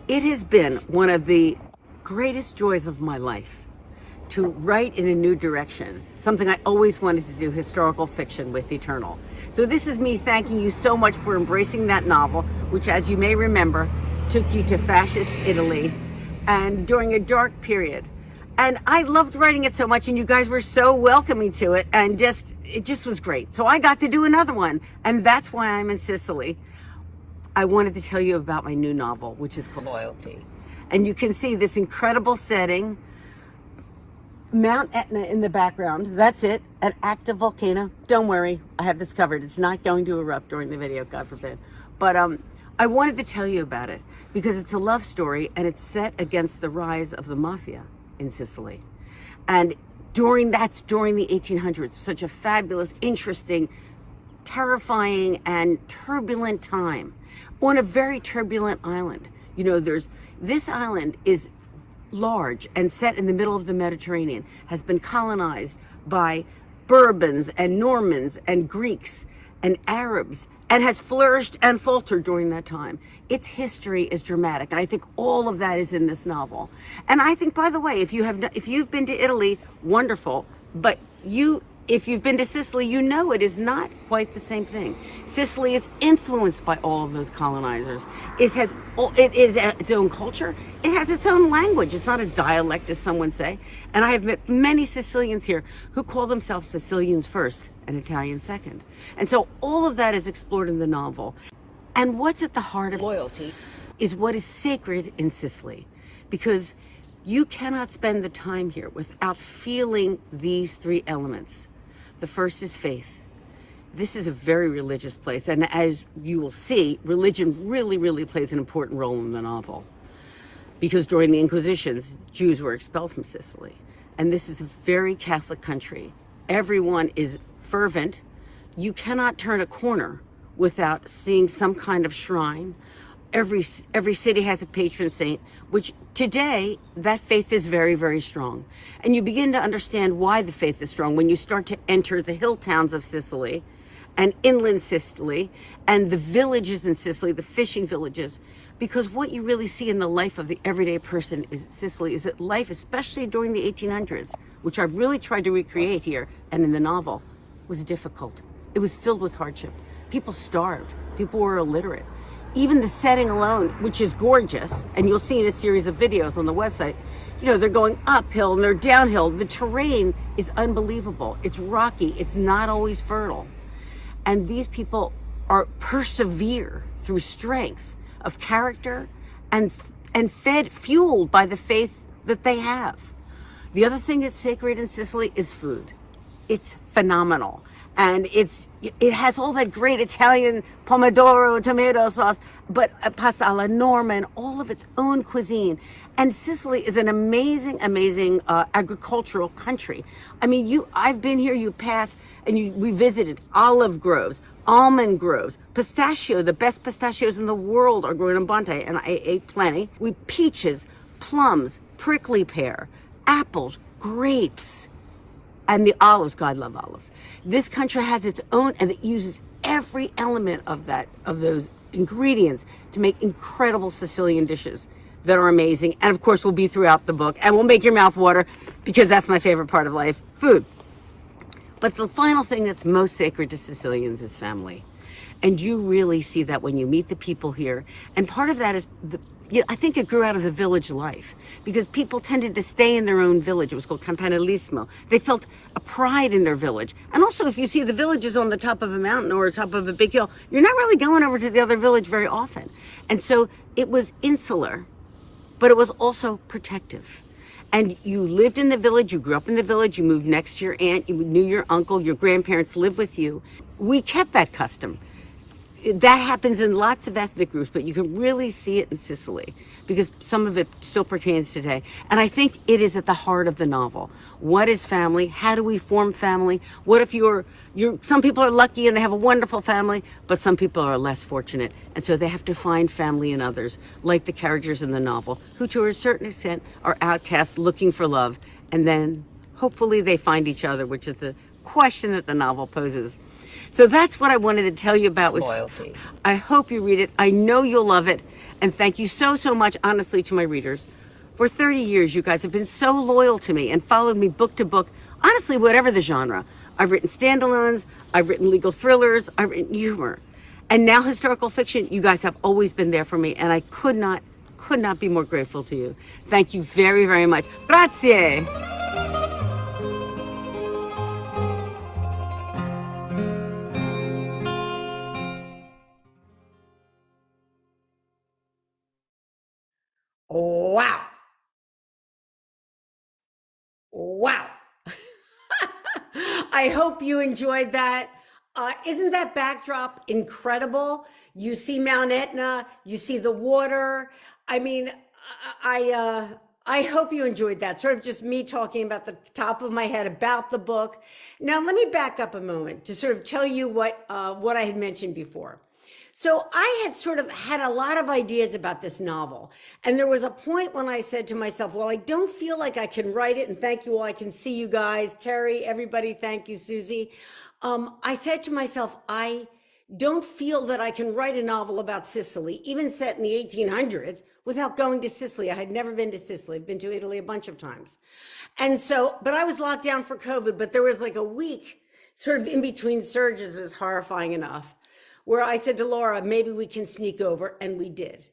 It has been one of the greatest joys of my life to write in a new direction, something I always wanted to do, historical fiction with Eternal. So this is me thanking you so much for embracing that novel, which, as you may remember, took you to fascist Italy and during a dark period. And I loved writing it so much, and you guys were so welcoming to it, and it just was great. So I got to do another one, and that's why I'm in Sicily. I wanted to tell you about my new novel, which is called Loyalty. And you can see this incredible setting, Mount Etna in the background. That's it, an active volcano. Don't worry, I have this covered. It's not going to erupt during the video, God forbid. But I wanted to tell you about it because it's a love story, and it's set against the rise of the mafia in Sicily. And during the 1800s, such a fabulous, interesting, terrifying, and turbulent time on a very turbulent island. You know, this island is large and set in the middle of the Mediterranean, has been colonized by Bourbons and Normans and Greeks and Arabs, and has flourished and faltered during that time. Its history is dramatic, and I think all of that is in this novel. And I think, by the way, if you've been to Italy, wonderful, but if you've been to Sicily, you know it is not quite the same thing. Sicily is influenced by all of those colonizers. It is its own culture. It has its own language. It's not a dialect, as someone say. And I have met many Sicilians here who call themselves Sicilians first and Italians second. And so all of that is explored in the novel. And what's at the heart of Loyalty is what is sacred in Sicily, because you cannot spend the time here without feeling these three elements. The first is faith. This is a very religious place, and as you will see, religion really, really plays an important role in the novel. Because during the Inquisitions, Jews were expelled from Sicily. And this is a very Catholic country. Everyone is fervent. You cannot turn a corner without seeing some kind of shrine. Every city has a patron saint, which today, that faith is very, very strong. And you begin to understand why the faith is strong when you start to enter the hill towns of Sicily and inland Sicily and the villages in Sicily, the fishing villages, because what you really see in the life of the everyday person in Sicily is that life, especially during the 1800s, which I've really tried to recreate here and in the novel, was difficult. It was filled with hardship. People starved. People were illiterate. Even the setting alone, which is gorgeous, and you'll see in a series of videos on the website, you know, they're going uphill and they're downhill. The terrain is unbelievable. It's rocky. It's not always fertile. And these people persevere through strength of character and fueled by the faith that they have. The other thing that's sacred in Sicily is food. It's phenomenal. And it has all that great Italian pomodoro, tomato sauce, but pasta alla norma and all of its own cuisine. And Sicily is an amazing, amazing agricultural country. I mean, I've been here, you pass, and we visited olive groves, almond groves, pistachio, the best pistachios in the world are grown in Bonte, and I ate plenty. Peaches, plums, prickly pear, apples, grapes, and the olives. God love olives. This country has its own, and it uses every element of those ingredients to make incredible Sicilian dishes that are amazing, and of course will be throughout the book and will make your mouth water, because that's my favorite part of life, food. But the final thing that's most sacred to Sicilians is family. And you really see that when you meet the people here. And part of that is, I think it grew out of the village life, because people tended to stay in their own village. It was called campanilismo. They felt a pride in their village. And also, if you see the villages on the top of a mountain or top of a big hill, you're not really going over to the other village very often. And so it was insular, but it was also protective. And you lived in the village, you grew up in the village, you moved next to your aunt, you knew your uncle, your grandparents lived with you. We kept that custom. That happens in lots of ethnic groups, but you can really see it in Sicily because some of it still pertains today. And I think it is at the heart of the novel. What is family? How do we form family? What if some people are lucky and they have a wonderful family, but some people are less fortunate. And so they have to find family in others, like the characters in the novel, who to a certain extent are outcasts looking for love. And then hopefully they find each other, which is the question that the novel poses. So that's what I wanted to tell you about with Loyalty. I hope you read it. I know you'll love it. And thank you so, so much, honestly, to my readers. For 30 years, you guys have been so loyal to me and followed me book to book, honestly, whatever the genre. I've written standalones, I've written legal thrillers, I've written humor. And now historical fiction, you guys have always been there for me, and I could not be more grateful to you. Thank you very, very much. Grazie. Wow. Wow. I hope you enjoyed that. Isn't that backdrop incredible? You see Mount Etna, you see the water. I mean, I hope you enjoyed that. Sort of just me talking about the top of my head about the book. Now, let me back up a moment to sort of tell you what I had mentioned before. So I had sort of had a lot of ideas about this novel. And there was a point when I said to myself, well, I don't feel like I can write it. And thank you all. I can see you guys. Terry, everybody. Thank you, Susie. I said to myself, I don't feel that I can write a novel about Sicily, even set in the 1800s, without going to Sicily. I had never been to Sicily. I've been to Italy a bunch of times. And so, but I was locked down for COVID, but there was like a week sort of in between surges. It was horrifying enough, where I said to Laura, maybe we can sneak over, and we did.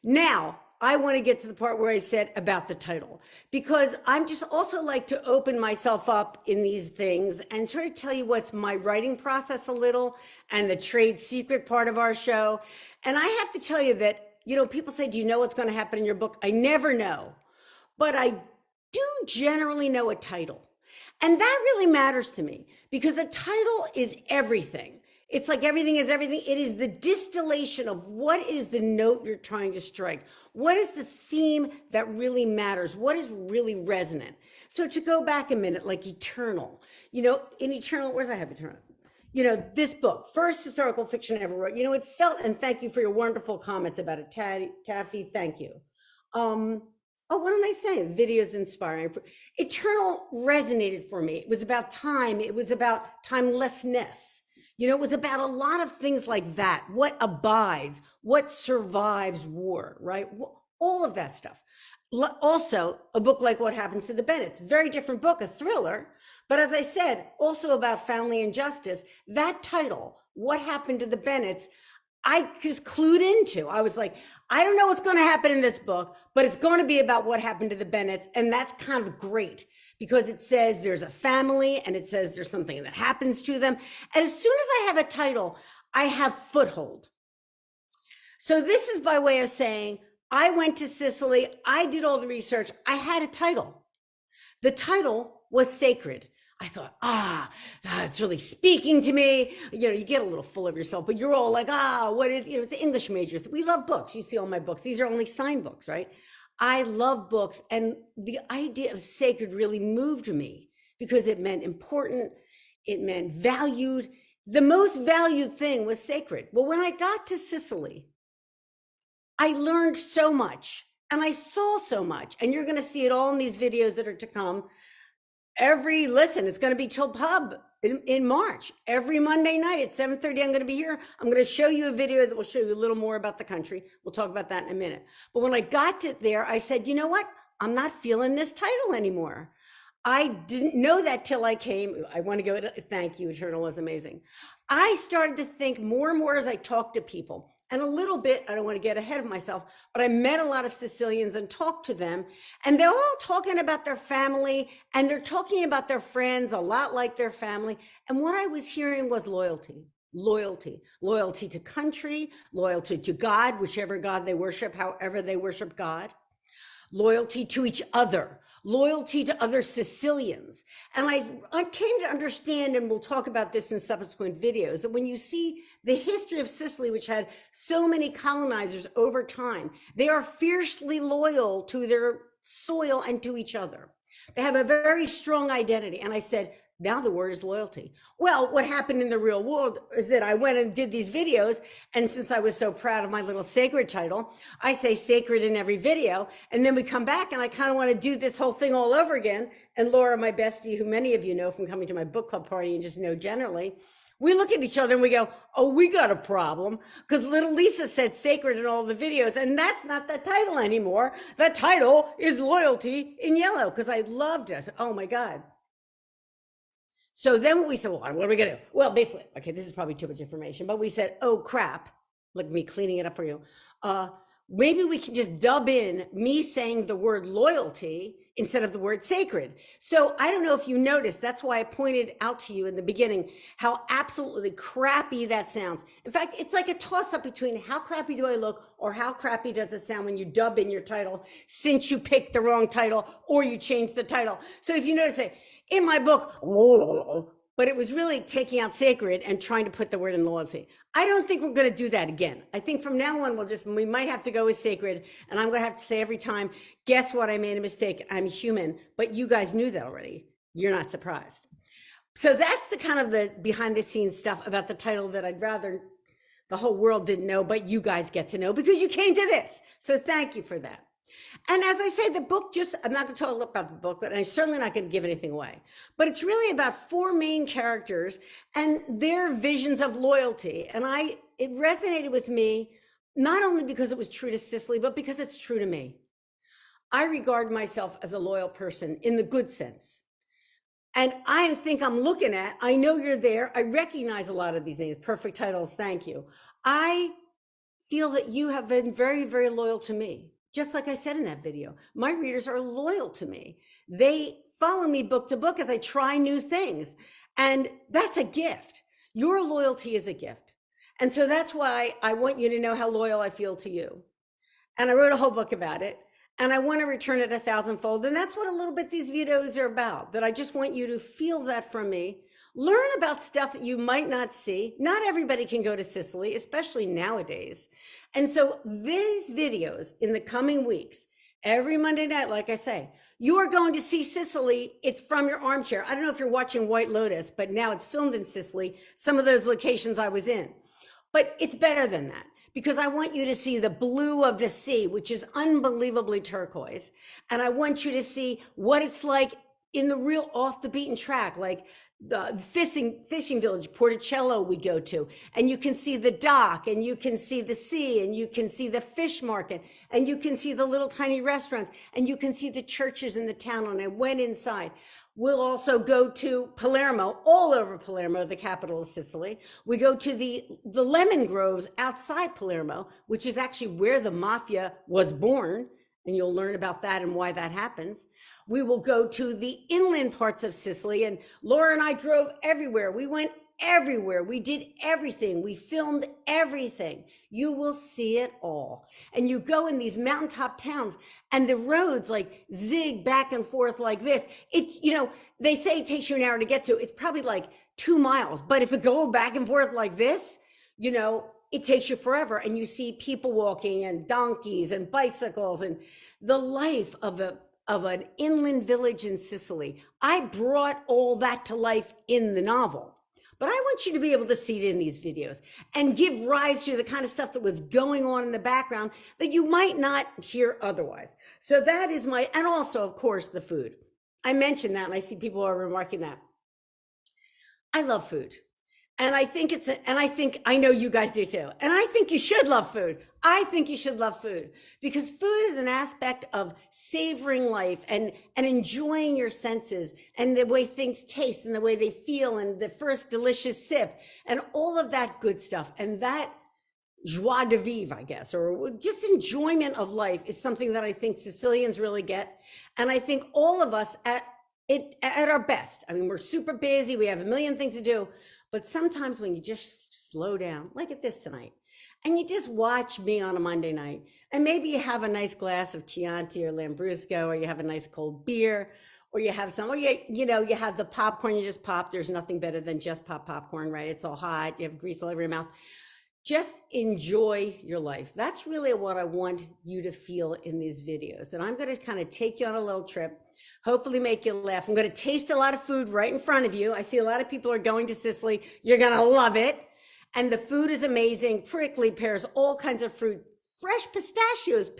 Now, I want to get to the part where I said about the title, because I'm just also like to open myself up in these things and sort of tell you what's my writing process a little and the trade secret part of our show. And I have to tell you that, people say, do you know what's going to happen in your book? I never know, but I do generally know a title. And that really matters to me because a title is everything. It's like everything is everything. It is the distillation of what is the note you're trying to strike. What is the theme that really matters? What is really resonant? So to go back a minute, like Eternal, in Eternal, where's I have Eternal? This book, first historical fiction I ever wrote, it felt, and thank you for your wonderful comments about it, Taffy, thank you. What am I saying? Videos inspiring. Eternal resonated for me. It was about time. It was about timelessness. It was about a lot of things like that. What abides, what survives war, right? All of that stuff. Also, a book like What Happens to the Bennets, very different book, a thriller. But as I said, also about family and justice. That title, What Happened to the Bennets, I just clued into. I was like, I don't know what's going to happen in this book, but it's going to be about what happened to the Bennets. And that's kind of great because it says there's a family and it says there's something that happens to them. And as soon as I have a title, I have foothold. So this is by way of saying, I went to Sicily. I did all the research. I had a title. The title was Sacred. I thought, it's really speaking to me. You get a little full of yourself, but you're all like, what is, it's an English major. We love books. You see all my books. These are only signed books, right? I love books. And the idea of sacred really moved me because it meant important. It meant valued. The most valued thing was sacred. Well, when I got to Sicily, I learned so much and I saw so much. And you're going to see it all in these videos that are to come. It's going to be till pub in March. Every Monday night at 7:30, I'm going to be here. I'm going to show you a video that will show you a little more about the country. We'll talk about that in a minute. But when I got to there, I said, you know what? I'm not feeling this title anymore. I didn't know that till I came. I want to go, thank you, Eternal is amazing. I started to think more and more as I talked to people. And a little bit, I don't want to get ahead of myself, but I met a lot of Sicilians and talked to them. And they're all talking about their family and they're talking about their friends a lot like their family. And what I was hearing was loyalty to country, loyalty to God, whichever God they worship, however they worship God, loyalty to each other, loyalty to other Sicilians. And I came to understand, and we'll talk about this in subsequent videos, that when you see the history of Sicily, which had so many colonizers over time, they are fiercely loyal to their soil and to each other. They have a very strong identity. And I said, now the word is loyalty. Well, what happened in the real world is that I went and did these videos. And since I was so proud of my little sacred title, I say sacred in every video. And then we come back and I kind of want to do this whole thing all over again. And Laura, my bestie, who many of you know from coming to my book club party and just know generally, We look at each other and we go, oh, we got a problem because little Lisa said sacred in all the videos. And that's not the title anymore. The title is Loyalty in Yellow because I loved us. Oh my God. So then we said, well, what are we going to do? Well, basically, okay, this is probably too much information, but we said, oh crap, look at me cleaning it up for you. Maybe we can just dub in me saying the word loyalty instead of the word sacred. So I don't know if you noticed, that's why I pointed out to you in the beginning how absolutely crappy that sounds. In fact, it's like a toss up between how crappy do I look or how crappy does it sound when you dub in your title since you picked the wrong title or you changed the title. So if you notice it, in my book, but it was really taking out sacred and trying to put the word in loyalty. I don't think we're going to do that again. I think from now on, we might have to go with sacred. And I'm going to have to say every time, guess what? I made a mistake. I'm human, but you guys knew that already. You're not surprised. So that's the kind of the behind the scenes stuff about the title that I'd rather the whole world didn't know, but you guys get to know because you came to this. So thank you for that. And as I say, the book I'm not going to talk about the book, but I'm certainly not going to give anything away. But it's really about four main characters and their visions of loyalty. And it resonated with me, not only because it was true to Cicely, but because it's true to me. I regard myself as a loyal person in the good sense. And I think I'm looking at, I know you're there. I recognize a lot of these names, perfect titles. Thank you. I feel that you have been very, very loyal to me. Just like I said in that video, my readers are loyal to me. They follow me book to book as I try new things. And that's a gift. Your loyalty is a gift. And so that's why I want you to know how loyal I feel to you. And I wrote a whole book about it. And I want to return it 1,000-fold. And that's what a little bit these videos are about, that I just want you to feel that from me. Learn about stuff that you might not see. Not everybody can go to Sicily, especially nowadays. And so these videos in the coming weeks, every Monday night, like I say, you are going to see Sicily. It's from your armchair. I don't know if you're watching White Lotus, but now it's filmed in Sicily, some of those locations I was in. But it's better than that because I want you to see the blue of the sea, which is unbelievably turquoise. And I want you to see what it's like in the real off the beaten track, like the fishing village, Porticello we go to, and you can see the dock and you can see the sea and you can see the fish market and you can see the little tiny restaurants and you can see the churches in the town. And I went inside. We'll also go to Palermo, all over Palermo, the capital of Sicily. We go to the lemon groves outside Palermo, which is actually where the mafia was born. And you'll learn about that and why that happens. We will go to the inland parts of Sicily, and Laura and I drove everywhere. We went everywhere. We did everything. We filmed everything. You will see it all. And you go in these mountaintop towns and the roads like zig back and forth like this. They say it takes you an hour to get to. It's probably like 2 miles. But if it go back and forth like this, it takes you forever. And you see people walking and donkeys and bicycles and the life of an inland village in Sicily. I brought all that to life in the novel. But I want you to be able to see it in these videos and give rise to the kind of stuff that was going on in the background that you might not hear otherwise. So that is and also, of course, the food. I mentioned that and I see people are remarking that. I love food. And I think I know you guys do too. And I think you should love food. I think you should love food because food is an aspect of savoring life and enjoying your senses and the way things taste and the way they feel and the first delicious sip and all of that good stuff. And that joie de vivre, I guess, or just enjoyment of life is something that I think Sicilians really get. And I think all of us at our best. I mean, we're super busy. We have a million things to do. But sometimes when you just slow down, like at this tonight, and you just watch me on a Monday night, and maybe you have a nice glass of Chianti or Lambrusco, or you have a nice cold beer, or you have you have the popcorn you just popped. There's nothing better than just popcorn, right? It's all hot. You have grease all over your mouth. Just enjoy your life. That's really what I want you to feel in these videos. And I'm going to kind of take you on a little trip. Hopefully make you laugh. I'm going to taste a lot of food right in front of you. I see a lot of people are going to Sicily. You're going to love it. And the food is amazing. Prickly pears, all kinds of fruit, fresh pistachios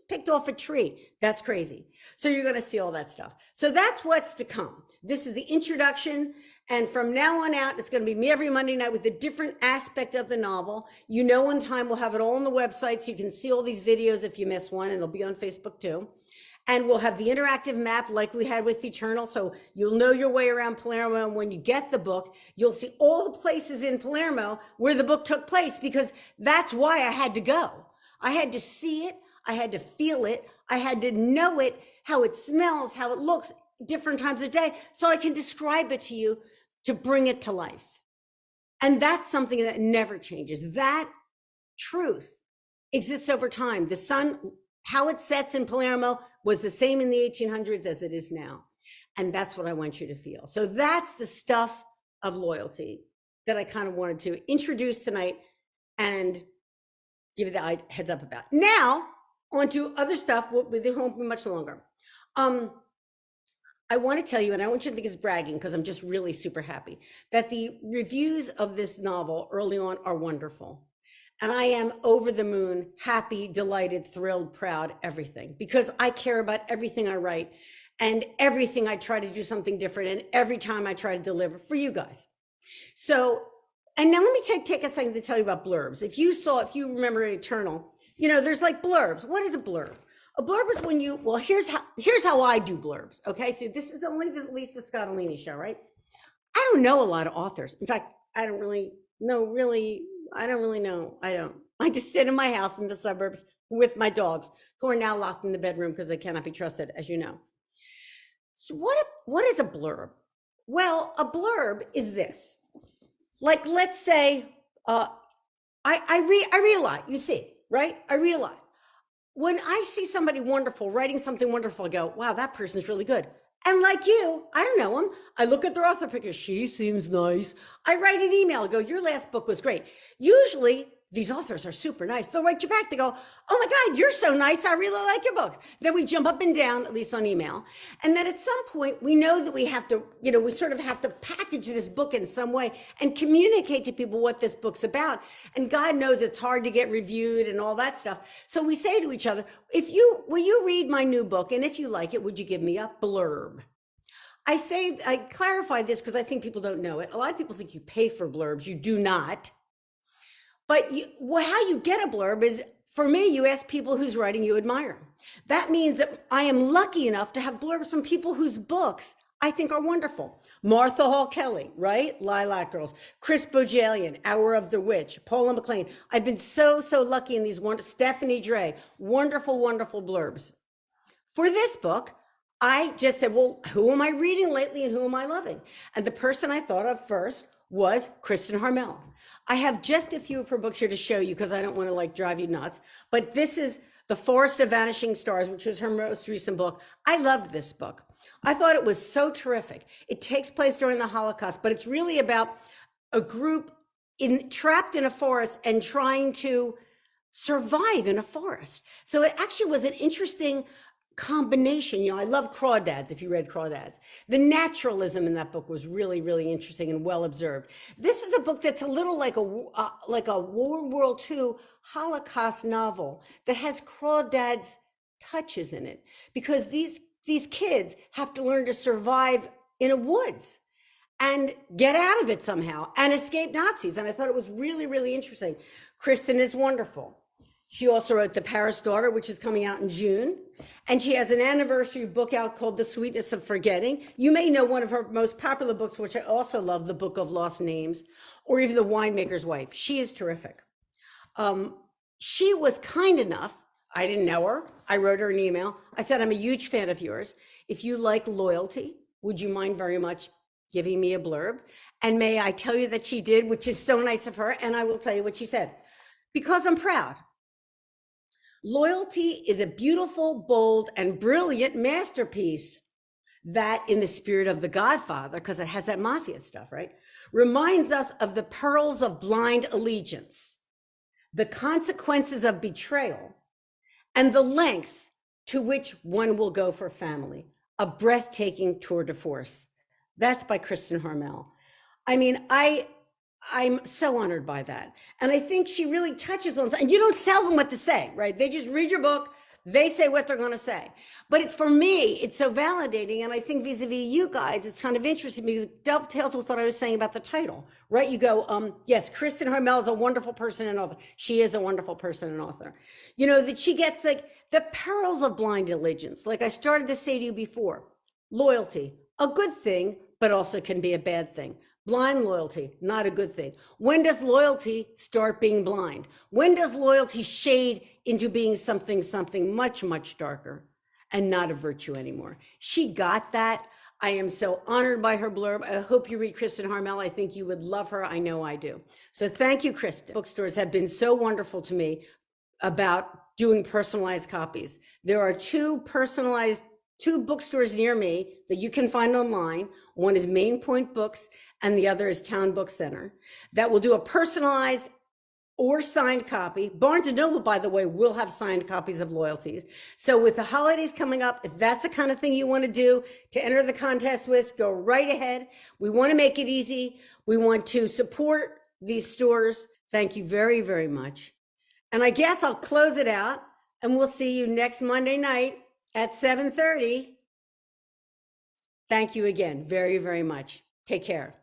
picked off a tree. That's crazy. So you're going to see all that stuff. So that's what's to come. This is the introduction. And from now on out, it's going to be me every Monday night with a different aspect of the novel. You know, in time, we'll have it all on the website so you can see all these videos if you miss one, and they'll be on Facebook too. And we'll have the interactive map like we had with Eternal. So you'll know your way around Palermo. And when you get the book, you'll see all the places in Palermo where the book took place, because that's why I had to go. I had to see it. I had to feel it. I had to know it, how it smells, how it looks, different times of day, so I can describe it to you to bring it to life. And that's something that never changes. That truth exists over time. The sun, how it sets in Palermo, was the same in the 1800s as it is now. And that's what I want you to feel. So that's the stuff of loyalty that I kind of wanted to introduce tonight and give you the heads up about. Now, on to other stuff. They won't be much longer. I want to tell you, and I want you to think it's bragging because I'm just really super happy, that the reviews of this novel early on are wonderful. And I am over the moon, happy, delighted, thrilled, proud, everything, because I care about everything I write and everything I try to do something different. And every time I try to deliver for you guys. So, and now let me take a second to tell you about blurbs. If you remember Eternal, you know, there's like blurbs. What is a blurb? A blurb is when you, well, here's how I do blurbs. Okay. So this is only the Lisa Scottolini show, right? I don't know a lot of authors. In fact, I don't really know. I just sit in my house in the suburbs with my dogs, who are now locked in the bedroom because they cannot be trusted, as you know. So what is a blurb? Well, a blurb is this. Like, let's say, I read a lot, you see, right? I read a lot. When I see somebody wonderful writing something wonderful, I go, wow, that person's really good. And like you, I don't know them. I look at their author picture. She seems nice. I write an email, I go, your last book was great. Usually these authors are super nice. They'll write you back. They go, oh my God, you're so nice. I really like your books. Then we jump up and down, at least on email. And then at some point, we know that we have to, we sort of have to package this book in some way and communicate to people what this book's about. And God knows it's hard to get reviewed and all that stuff. So we say to each other, will you read my new book? And if you like it, would you give me a blurb? I clarify this because I think people don't know it. A lot of people think you pay for blurbs. You do not. But how you get a blurb is, for me, you ask people whose writing you admire. That means that I am lucky enough to have blurbs from people whose books I think are wonderful. Martha Hall Kelly, right? Lilac Girls. Chris Bojalian, Hour of the Witch. Paula McLean. I've been so lucky in these Stephanie Dre. Wonderful, wonderful blurbs. For this book, I just said, well, who am I reading lately and who am I loving? And the person I thought of first was Kristen Harmel. I have just a few of her books here to show you because I don't want to drive you nuts. But this is The Forest of Vanishing Stars, which was her most recent book. I loved this book. I thought it was so terrific. It takes place during the Holocaust, but it's really about a group trapped in a forest and trying to survive in a forest. So it actually was an interesting combination. I love crawdads, if you read Crawdads. The naturalism in that book was really, really interesting and well observed. This is a book that's a little like a World War II Holocaust novel that has crawdads touches in it, because these kids have to learn to survive in a woods and get out of it somehow and escape Nazis. And I thought it was really, really interesting. Kristen is wonderful. She also wrote The Paris Daughter, which is coming out in June. And she has an anniversary book out called The Sweetness of Forgetting. You may know one of her most popular books, which I also love, The Book of Lost Names, or even The Winemaker's Wife. She is terrific. She was kind enough. I didn't know her. I wrote her an email. I said, I'm a huge fan of yours. If you like loyalty, would you mind very much giving me a blurb? And may I tell you that she did, which is so nice of her. And I will tell you what she said, because I'm proud. Loyalty is a beautiful, bold, and brilliant masterpiece that, in the spirit of The Godfather, because it has that mafia stuff, right, reminds us of the perils of blind allegiance, the consequences of betrayal, and the length to which one will go for family. A breathtaking tour de force. That's by Kristen Harmel. I mean, I'm so honored by that. And I think she really touches on, and you don't tell them what to say, right? They just read your book, they say what they're going to say. But for me, it's so validating. And I think vis-a-vis you guys, it's kind of interesting because it dovetails with what I was saying about the title, right? You go, yes, Kristen Harmel is a wonderful person and author. She is a wonderful person and author. You know, that she gets like the perils of blind allegiance. Like I started to say to you before, loyalty, a good thing, but also can be a bad thing. Blind loyalty, not a good thing. When does loyalty start being blind? When does loyalty shade into being something much, much darker and not a virtue anymore? She got that. I am so honored by her blurb. I hope you read Kristen Harmel. I think you would love her. I know I do. So thank you, Kristen. Bookstores have been so wonderful to me about doing personalized copies. There are two bookstores near me that you can find online. One is Main Point Books and the other is Town Book Center that will do a personalized or signed copy. Barnes and Noble, by the way, will have signed copies of Loyalties. So with the holidays coming up, if that's the kind of thing you want to do to enter the contest with, go right ahead. We want to make it easy. We want to support these stores. Thank you very, very much. And I guess I'll close it out and we'll see you next Monday night at 7:30. Thank you again very, very much. Take care.